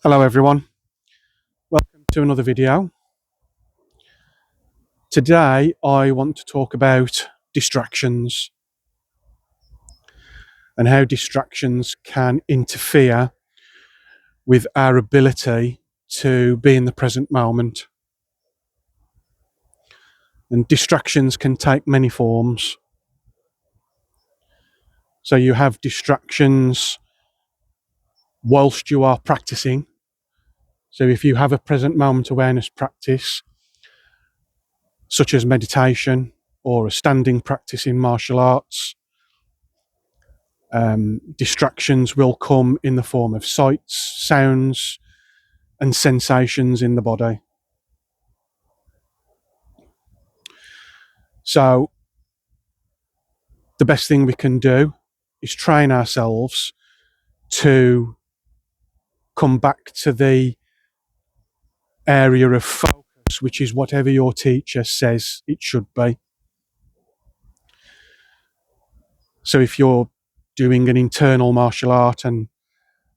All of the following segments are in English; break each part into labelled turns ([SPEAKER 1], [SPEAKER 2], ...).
[SPEAKER 1] Hello everyone, welcome to another video. Today I want to talk about distractions and how distractions can interfere with our ability to be in the present moment. And distractions can take many forms. So you have distractions whilst you are practicing. So if you have a present moment awareness practice, such as meditation or a standing practice in martial arts, distractions will come in the form of sights, sounds, and sensations in the body. So the best thing we can do is train ourselves to come back to the area of focus, which is whatever your teacher says it should be. So if you're doing an internal martial art and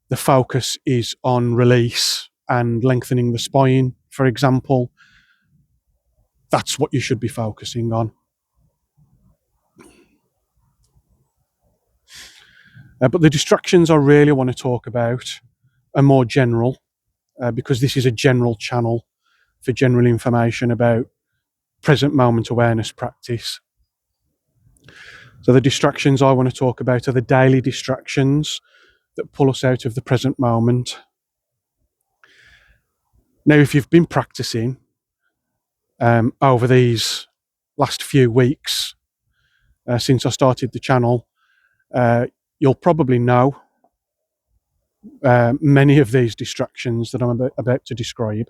[SPEAKER 1] the focus is on release and lengthening the spine, for example, that's what you should be focusing on. But the distractions I really want to talk about are more general, because this is a general channel for general information about present moment awareness practice. So the distractions I want to talk about are the daily distractions that pull us out of the present moment. Now, if you've been practicing over these last few weeks since I started the channel, you'll probably know many of these distractions that I'm about to describe.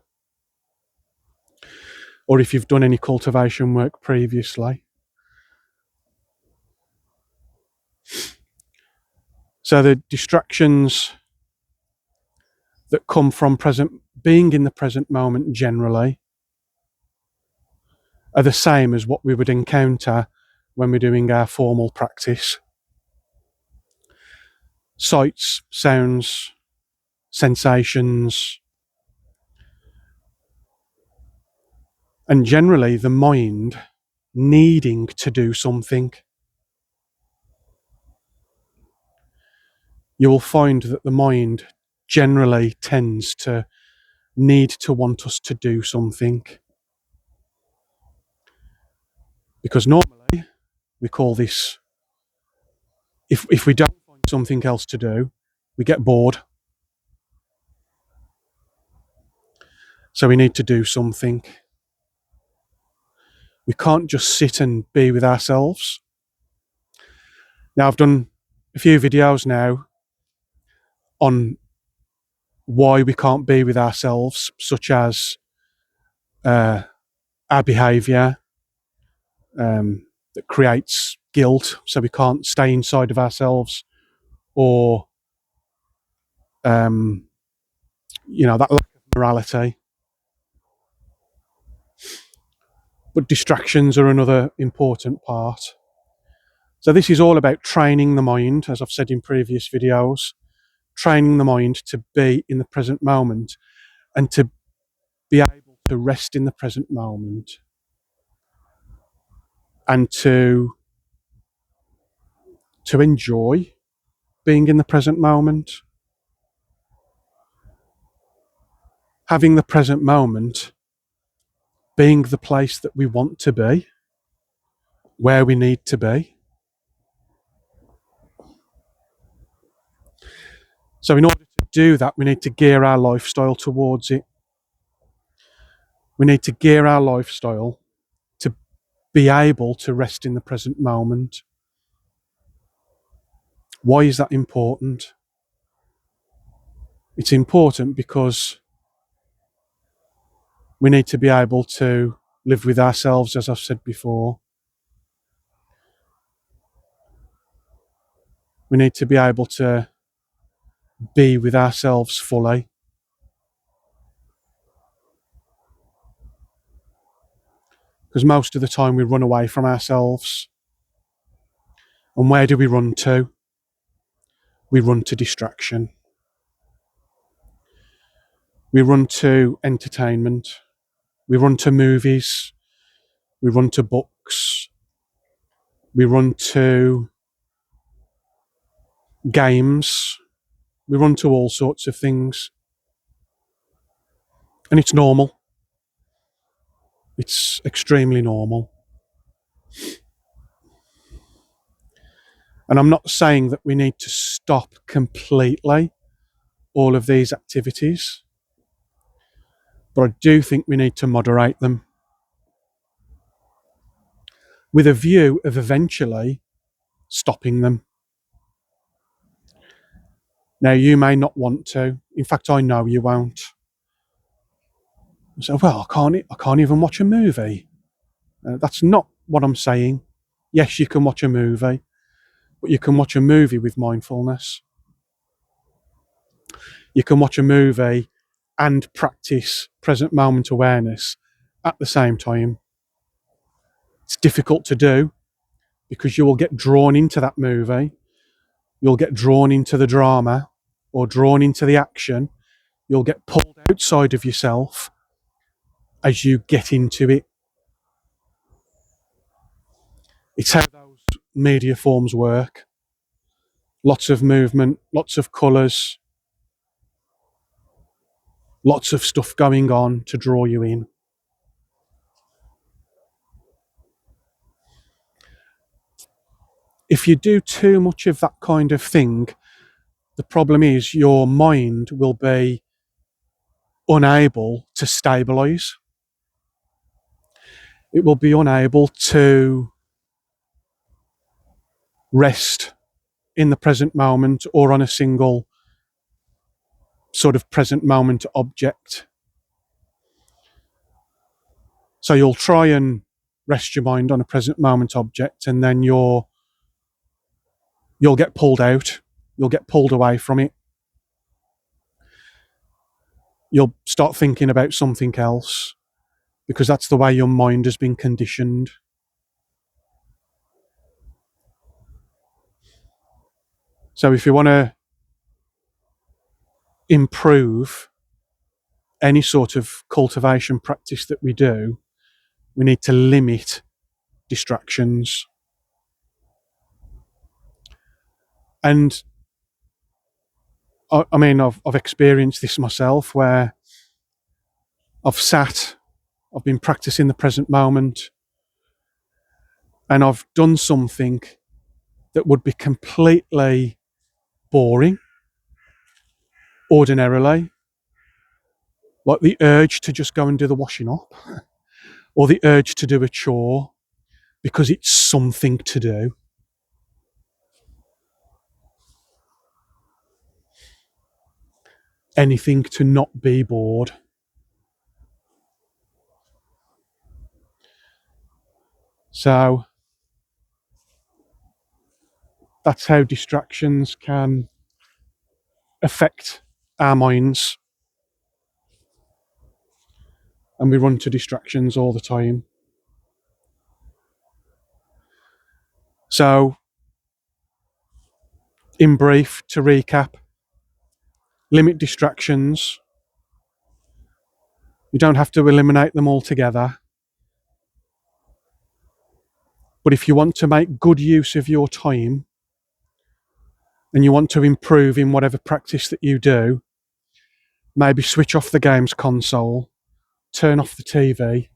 [SPEAKER 1] Or if you've done any cultivation work previously. So the distractions that come from being in the present moment generally are the same as what we would encounter when we're doing our formal practice. Sights, sounds, sensations, and generally the mind needing to do something. You will find that the mind generally tends to need to want us to do something. Because normally we call this, if we don't find something else to do, we get bored. So we need to do something. We can't just sit and be with ourselves. Now, I've done a few videos now on why we can't be with ourselves, such as our behaviour that creates guilt, so we can't stay inside of ourselves, or that lack of morality. But distractions are another important part. So this is all about training the mind, as I've said in previous videos, training the mind to be in the present moment and to be able to rest in the present moment and to enjoy being in the present moment. Having the present moment being the place that we want to be, where we need to be. So in order to do that, we need to gear our lifestyle towards it. We need to gear our lifestyle to be able to rest in the present moment. Why is that important? It's important because we need to be able to live with ourselves, as I've said before. We need to be able to be with ourselves fully. Because most of the time we run away from ourselves. And where do we run to? We run to distraction. We run to entertainment. We run to movies. We run to books. We run to games. We run to all sorts of things. And it's normal. It's extremely normal. And I'm not saying that we need to stop completely all of these activities, but I do think we need to moderate them with a view of eventually stopping them. Now, you may not want to. In fact, I know you won't. So, well, I can't even watch a movie. That's not what I'm saying. Yes, you can watch a movie, but you can watch a movie with mindfulness. You can watch a movie and practice present moment awareness at the same time. It's difficult to do because you will get drawn into that movie. You'll get drawn into the drama or drawn into the action. You'll get pulled outside of yourself as you get into it. It's how those media forms work. Lots of movement, lots of colours, lots of stuff going on to draw you in. If you do too much of that kind of thing, the problem is your mind will be unable to stabilise. It will be unable to rest in the present moment or on a single sort of present moment object. So you'll try and rest your mind on a present moment object, and then you'll get pulled out. You'll get pulled away from it. You'll start thinking about something else because that's the way your mind has been conditioned. So if you want to improve any sort of cultivation practice that we do, we need to limit distractions. And I mean, I've experienced this myself where I've been practicing the present moment, and I've done something that would be completely boring ordinarily, like the urge to just go and do the washing up or the urge to do a chore because it's something to do. Anything to not be bored. So that's how distractions can affect our minds. And we run to distractions all the time. So, in brief, to recap, limit distractions. You don't have to eliminate them altogether. But if you want to make good use of your time and you want to improve in whatever practice that you do, maybe switch off the games console, turn off the TV,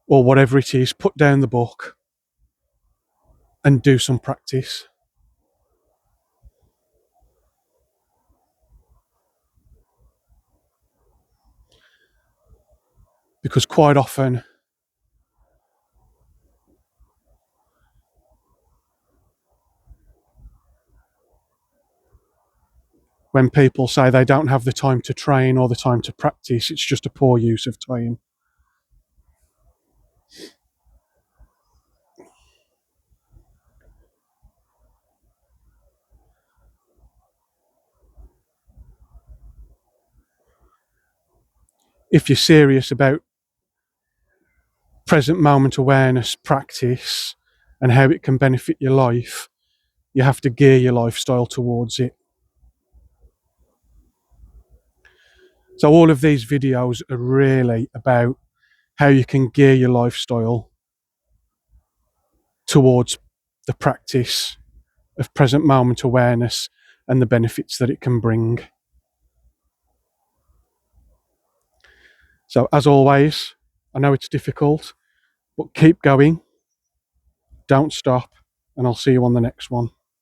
[SPEAKER 1] or whatever it is, put down the book and do some practice. Because quite often, when people say they don't have the time to train or the time to practice, it's just a poor use of time. If you're serious about present moment awareness practice and how it can benefit your life, you have to gear your lifestyle towards it. So all of these videos are really about how you can gear your lifestyle towards the practice of present moment awareness and the benefits that it can bring. So as always, I know it's difficult, but keep going, don't stop, and I'll see you on the next one.